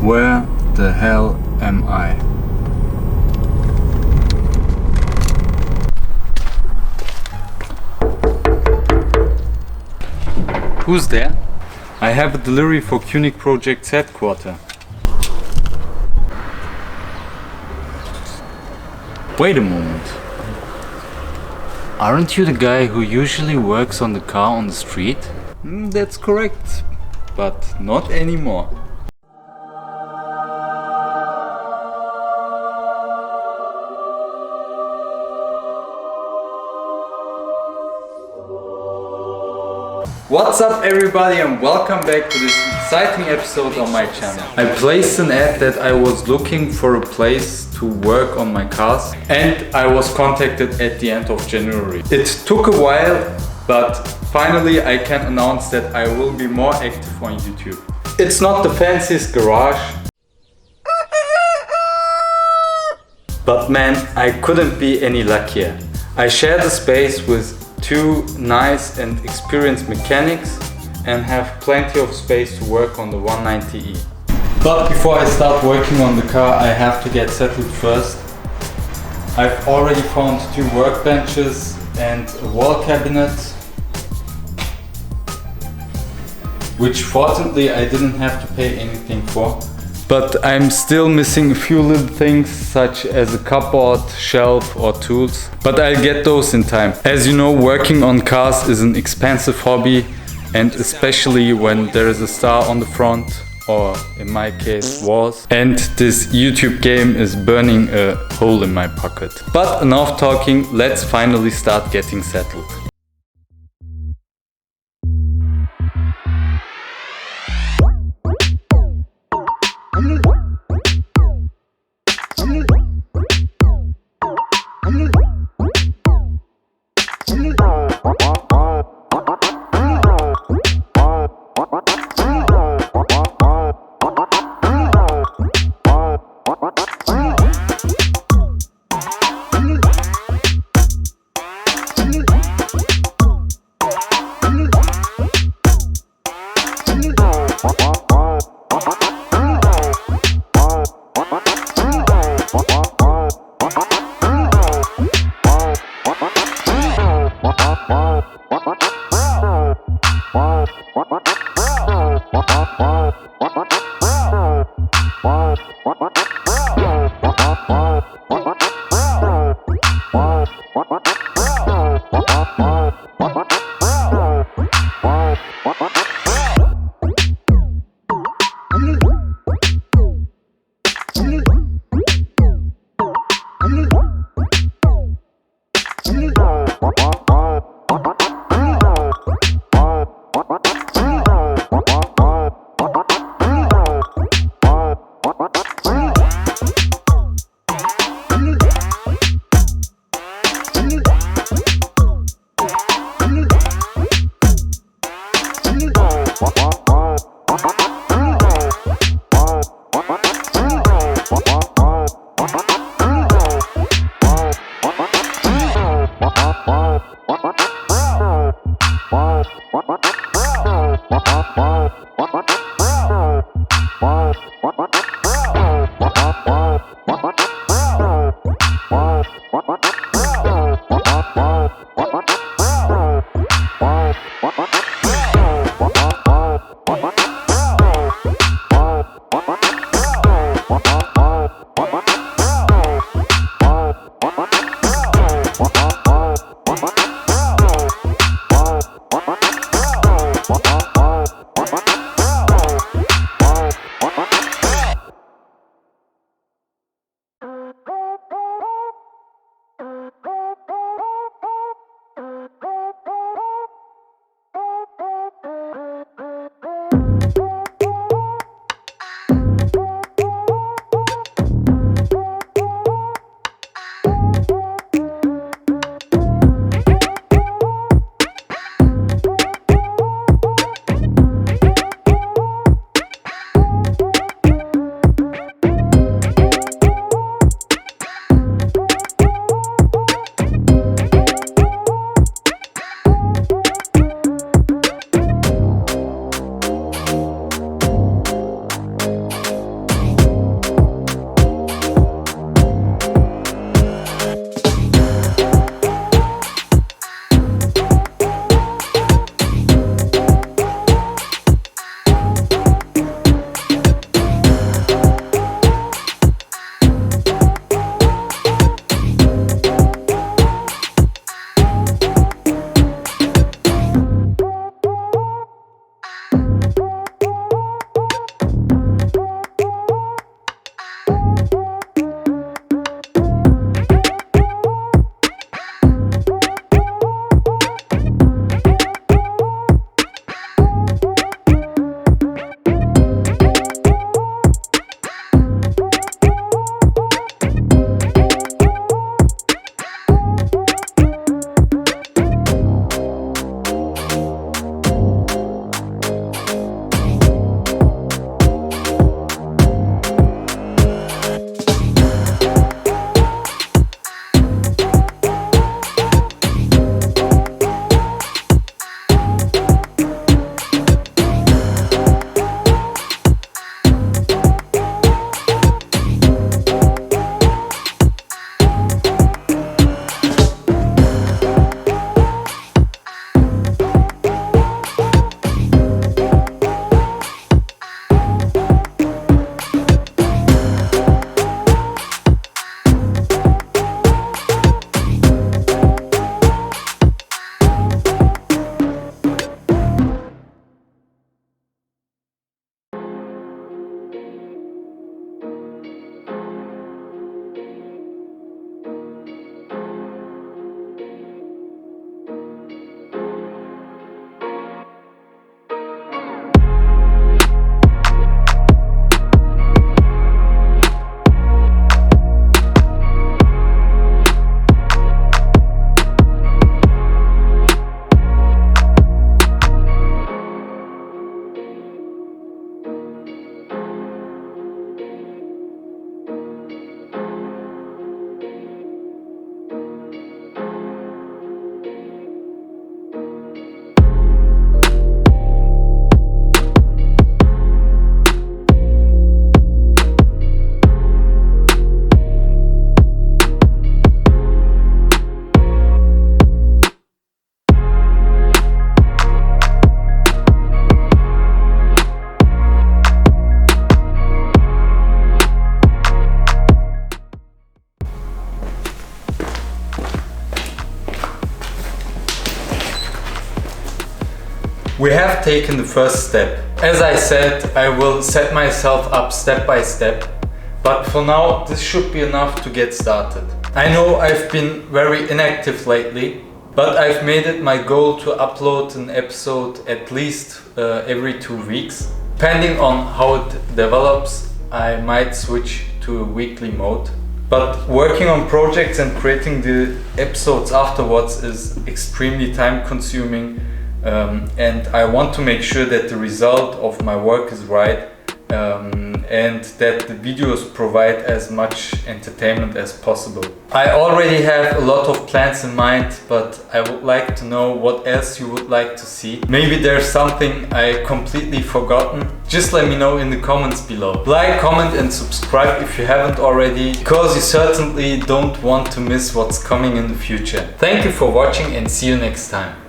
Where the hell am I? Who's there? I have a delivery for Kunique Project's headquarters. Wait a moment. Aren't you the guy who usually works on the car on the street? That's correct, but not anymore. What's up everybody and welcome back to this exciting episode on my channel. I placed an ad that I was looking for a place to work on my cars and I was contacted at the end of January. It took a while, but finally I can announce that I will be more active on YouTube. It's not the fanciest garage, but man, I couldn't be any luckier. I share the space with two nice and experienced mechanics and have plenty of space to work on the 190e. But before I start working on the car, I have to get settled first. I've already found two workbenches and a wall cabinet, which fortunately I didn't have to pay anything for. But I'm still missing a few little things such as a cupboard, shelf or tools. But I'll get those in time. As you know, working on cars is an expensive hobby, and especially when there is a star on the front, or in my case was. And this YouTube game is burning a hole in my pocket. But enough talking, let's finally start getting settled. We have taken the first step. As I said, I will set myself up step by step, but for now this should be enough to get started. I know I've been very inactive lately, but I've made it my goal to upload an episode at least every 2 weeks. Depending on how it develops, I might switch to a weekly mode. But working on projects and creating the episodes afterwards is extremely time consuming, and I want to make sure that the result of my work is right, and that the videos provide as much entertainment as possible. I already have a lot of plans in mind, but I would like to know what else you would like to see. Maybe there's something I completely forgotten. Just let me know in the comments below. Like, comment and subscribe if you haven't already, because you certainly don't want to miss what's coming in the future. Thank you for watching and see you next time.